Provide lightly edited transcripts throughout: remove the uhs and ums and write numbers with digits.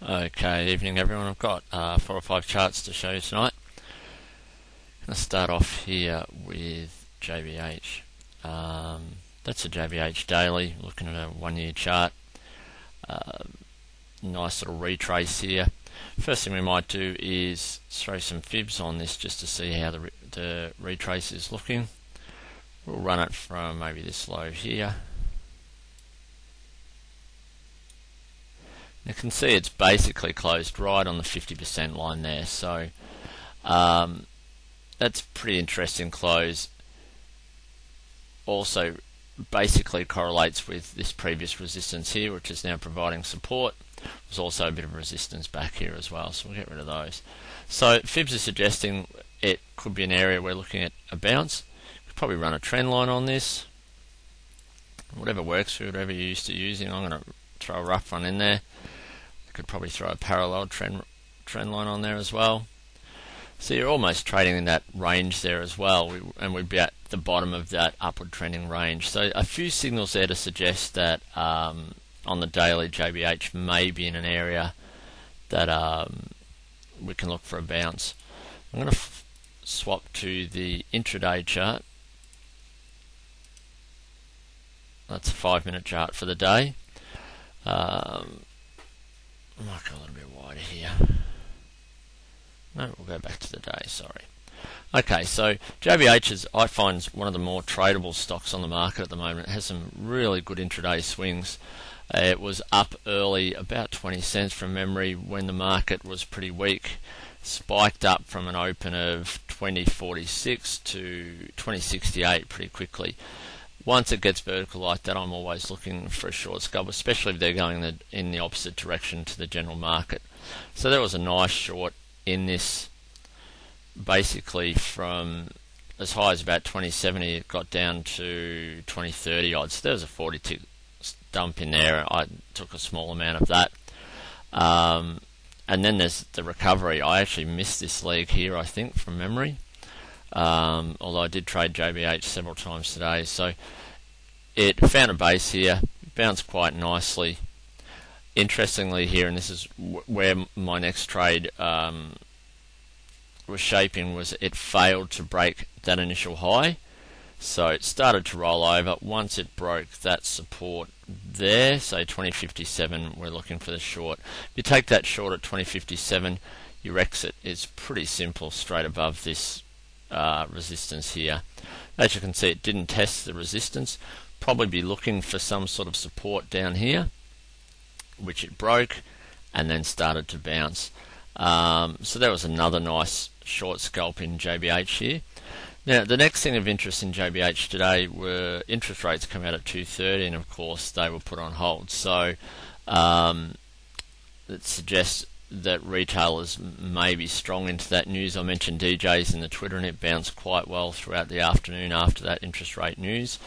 Okay, evening everyone. I've got 4 or 5 charts to show you tonight. I'm going to start off here with JBH. That's a JBH daily, looking at a 1 year chart. Nice little retrace here. First thing we might do is throw some fibs on this just to see how the retrace is looking. We'll run it from maybe this low here. You can see it's basically closed right on the 50% line there, so that's a pretty interesting close. Also basically correlates with this previous resistance here, which is now providing support. There's also a bit of resistance back here as well, so we'll get rid of those. So fibs are suggesting it could be an area we're looking at a bounce. Could probably run a trend line on this. Whatever works for you, whatever you're used to using. I'm going to throw a rough one in there. Could probably throw a parallel trend line on there as well. So you're almost trading in that range there as well, and we'd be at the bottom of that upward trending range. So a few signals there to suggest that on the daily JBH may be in an area that we can look for a bounce. I'm going to swap to the intraday chart. That's a 5-minute chart for the day. I might go a little bit wider here. No, we'll go back to the day, sorry. Okay, so JBH is, I find, one of the more tradable stocks on the market at the moment. It has some really good intraday swings. It was up early, about 20 cents from memory, when the market was pretty weak. Spiked up from an open of 20.46 to 20.68 pretty quickly. Once it gets vertical like that, I'm always looking for a short scalp, especially if they're going in the opposite direction to the general market. So there was a nice short in this, basically from as high as about 2070, it got down to 2030 odds. So there was a 40 tick dump in there. I took a small amount of that. And then there's the recovery. I actually missed this leg here, I think, from memory. Although I did trade JBH several times today, so it found a base here, bounced quite nicely. Interestingly here, and this is where my next trade was shaping, was it failed to break that initial high, so it started to roll over. Once it broke that support there, so 2057, we're looking for the short. If you take that short at 2057, your exit is pretty simple, straight above this resistance here. As you can see, it didn't test the resistance. Probably be looking for some sort of support down here, which it broke and then started to bounce. So that was another nice short scalp in JBH here. Now the next thing of interest in JBH today were interest rates come out at 2.30, and of course they were put on hold. So it suggests that retailers may be strong into that news. I mentioned DJs in the Twitter, and it bounced quite well throughout the afternoon after that interest rate news.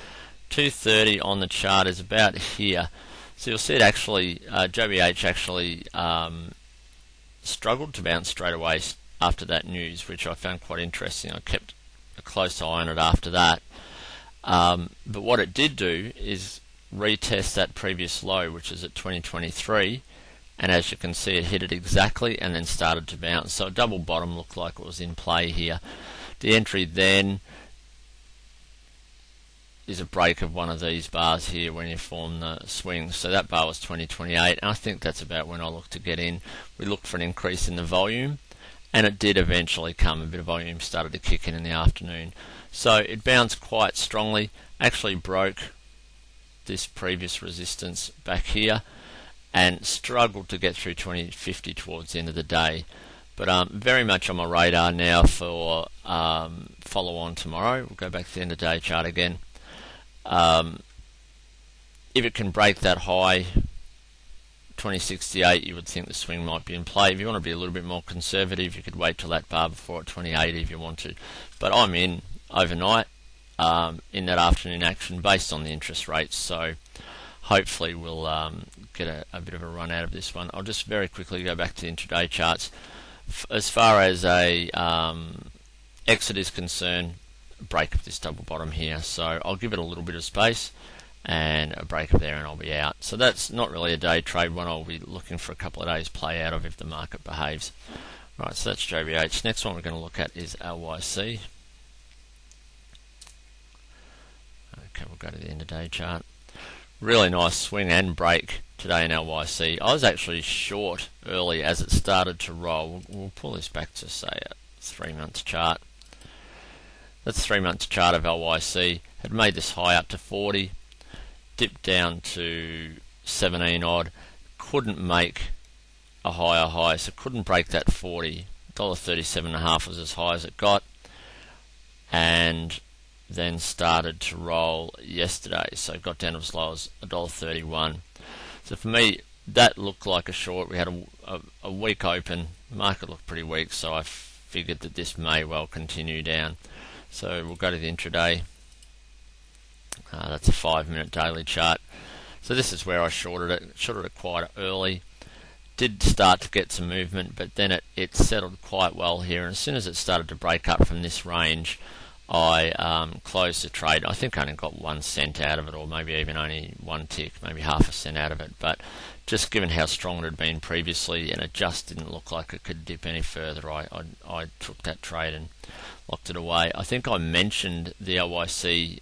2.30 on the chart is about here. So you'll see it actually, JBH actually struggled to bounce straight away after that news, which I found quite interesting. I kept a close eye on it after that. But what it did do is retest that previous low, which is at 2023. And as you can see, it hit it exactly and then started to bounce. So a double bottom looked like it was in play here. The entry then is a break of one of these bars here when you form the swing. So that bar was 2028, and I think that's about when I look to get in. We looked for an increase in the volume, and it did eventually come. A bit of volume started to kick in the afternoon. So it bounced quite strongly, actually broke this previous resistance back here, and struggled to get through 2050 towards the end of the day. But very much on my radar now for follow on tomorrow. We'll go back to the end of the day chart again. If it can break that high, 2068, you would think the swing might be in play. If you want to be a little bit more conservative, you could wait till that bar before at 2080 if you want to. But I'm in overnight in that afternoon action based on the interest rates. So hopefully we'll get a bit of a run out of this one. I'll just very quickly go back to the intraday charts. As far as a exit is concerned, break of this double bottom here, so I'll give it a little bit of space and a break of there and I'll be out. So that's not really a day trade, one I'll be looking for a couple of days play out of if the market behaves. Right, so that's JBH. Next one we're going to look at is LYC. Okay, we'll go to the end of day chart. Really nice swing and break today in LYC. I was actually short early as it started to roll. We'll pull this back to say a 3-month chart. That's 3-month chart of LYC. Had made this high up to 40, dipped down to 17 odd, couldn't make a higher high, so couldn't break that 40. $1.37.5 was as high as it got, and then started to roll yesterday, so it got down as low as $1.31. So for me, that looked like a short. We had a weak open, the market looked pretty weak, so I figured that this may well continue down. So we'll go to the intraday. That's a 5-minute daily chart. So this is where I shorted it quite early. Did start to get some movement, but then it settled quite well here, and as soon as it started to break up from this range, I closed the trade. I think I only got 1 cent out of it, or maybe even only 1 tick, maybe half a cent out of it. But just given how strong it had been previously, and it just didn't look like it could dip any further, I took that trade and locked it away. I think I mentioned the LYC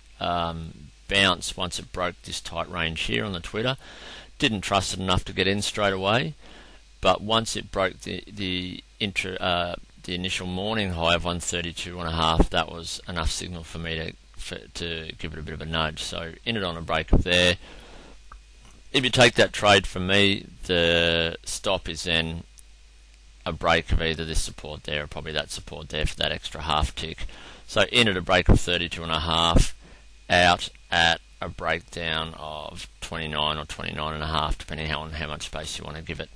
bounce once it broke this tight range here on the Twitter. Didn't trust it enough to get in straight away, but once it broke the initial morning high of 132.5, that was enough signal for me to give it a bit of a nudge. So ended on a break of there. If you take that trade from me, the stop is then a break of either this support there or probably that support there for that extra half tick. So ended a break of 32.5, out at a breakdown of 29 or 29.5, depending on how much space you want to give it.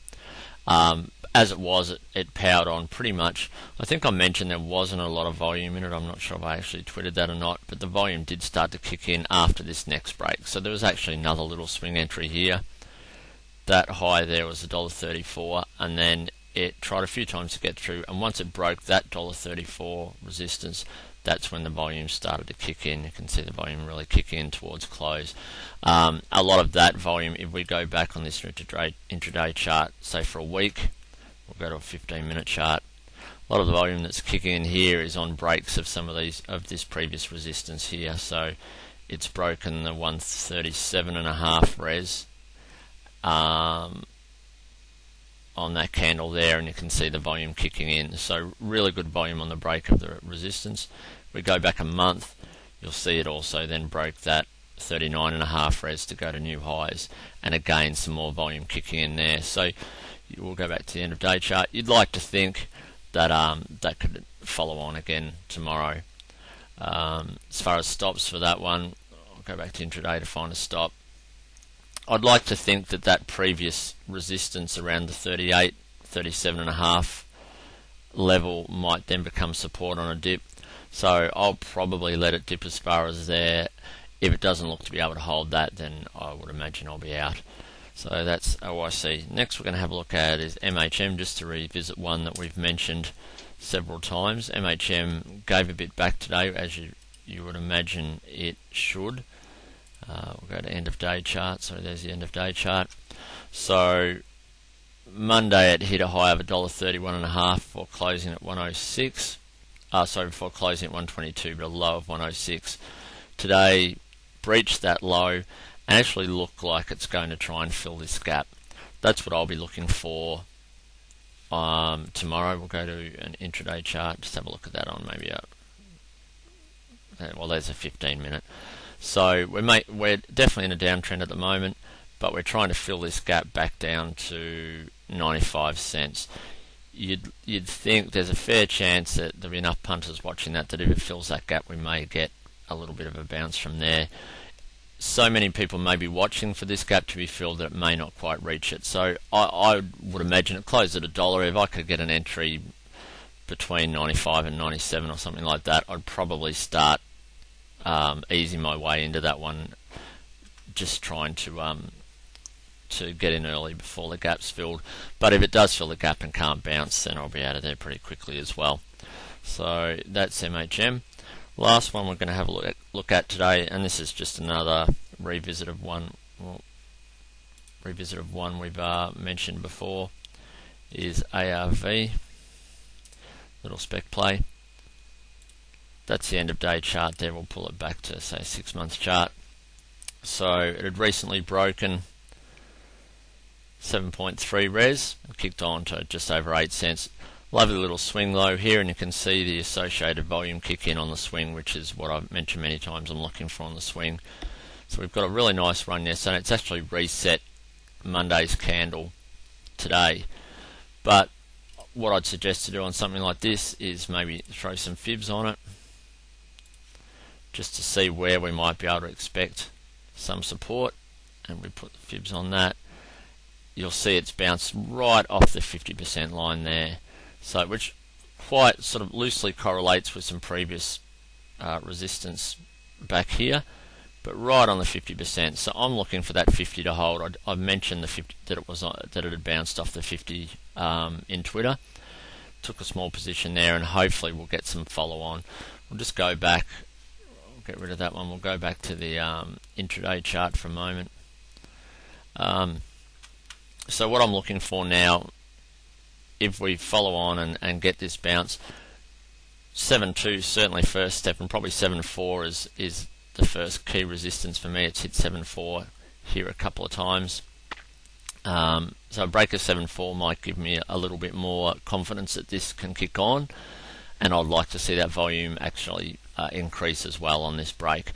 As it was, it powered on pretty much. I think I mentioned there wasn't a lot of volume in it. I'm not sure if I actually tweeted that or not, but the volume did start to kick in after this next break. So there was actually another little swing entry here. That high there was $1.34, and then it tried a few times to get through, and once it broke that $1.34 resistance, that's when the volume started to kick in. You can see the volume really kick in towards close. A lot of that volume, if we go back on this intraday chart, say for a week, we'll go to a 15-minute chart. A lot of the volume that's kicking in here is on breaks of some of this previous resistance here. So it's broken the 137.5 res on that candle there, and you can see the volume kicking in. So really good volume on the break of the resistance. We go back a month, you'll see it also then broke that 39.5 res to go to new highs, and again some more volume kicking in there. So we'll go back to the end of day chart. You'd like to think that that could follow on again tomorrow. As far as stops for that one, I'll go back to intraday to find a stop. I'd like to think that that previous resistance around the 38, 37.5 level might then become support on a dip. So I'll probably let it dip as far as there. If it doesn't look to be able to hold that, then I would imagine I'll be out. So that's OIC. Next we're going to have a look at is MHM, just to revisit one that we've mentioned several times. MHM gave a bit back today, as you would imagine it should. We'll go to end of day chart. So there's the end of day chart. So Monday it hit a high of $1.31.5 before closing at 106. Before closing at 122, but a low of 106. Today breached that low and actually looked like it's going to try and fill this gap. That's what I'll be looking for tomorrow. We'll go to an intraday chart. Just have a look at that on maybe there's a 15-minute. So we're definitely in a downtrend at the moment, but we're trying to fill this gap back down to 95 cents. You'd think there's a fair chance that there'll be enough punters watching that if it fills that gap, we may get a little bit of a bounce from there. So many people may be watching for this gap to be filled that it may not quite reach it. So I would imagine it closed at $1. If I could get an entry between 95 and 97 or something like that, I'd probably start easing my way into that one, just trying to get in early before the gap's filled. But if it does fill the gap and can't bounce, then I'll be out of there pretty quickly as well. So that's MHM. Last one we're going to have a look at today, and this is just another revisit of one. Well, revisit of one we've mentioned before is ARV, little spec play. That's the end of day chart there. We'll pull it back to say 6 months chart. So it had recently broken 7.3 res and kicked on to just over 8 cents. Lovely little swing low here, and you can see the associated volume kick in on the swing, which is what I've mentioned many times I'm looking for on the swing. So we've got a really nice run yesterday, and it's actually reset Monday's candle today. But what I'd suggest to do on something like this is maybe throw some fibs on it, just to see where we might be able to expect some support, and we put the fibs on that. You'll see it's bounced right off the 50% line there, so which quite sort of loosely correlates with some previous resistance back here, but right on the 50%. So I'm looking for that 50 to hold. I've mentioned the 50 that it had bounced off the 50 in Twitter. Took a small position there, and hopefully we'll get some follow on. We'll just go back. Get rid of that one. We'll go back to the intraday chart for a moment. So what I'm looking for now, if we follow on and get this bounce, 7.2 certainly first step, and probably 7.4 is the first key resistance for me. It's hit 7.4 here a couple of times. So a break of 7.4 might give me a little bit more confidence that this can kick on, and I'd like to see that volume actually increase as well on this break.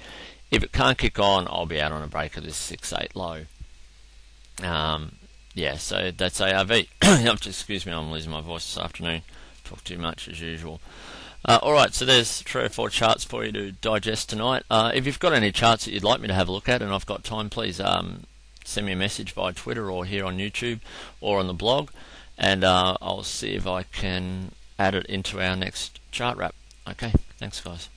If it can't kick on, I'll be out on a break of this 6.8 low. Yeah, so that's ARV. Excuse me, I'm losing my voice this afternoon. Talk too much as usual. Alright, so there's 3 or 4 charts for you to digest tonight. If you've got any charts that you'd like me to have a look at and I've got time, please send me a message via Twitter or here on YouTube or on the blog, and I'll see if I can add it into our next chart wrap. Okay, thanks guys.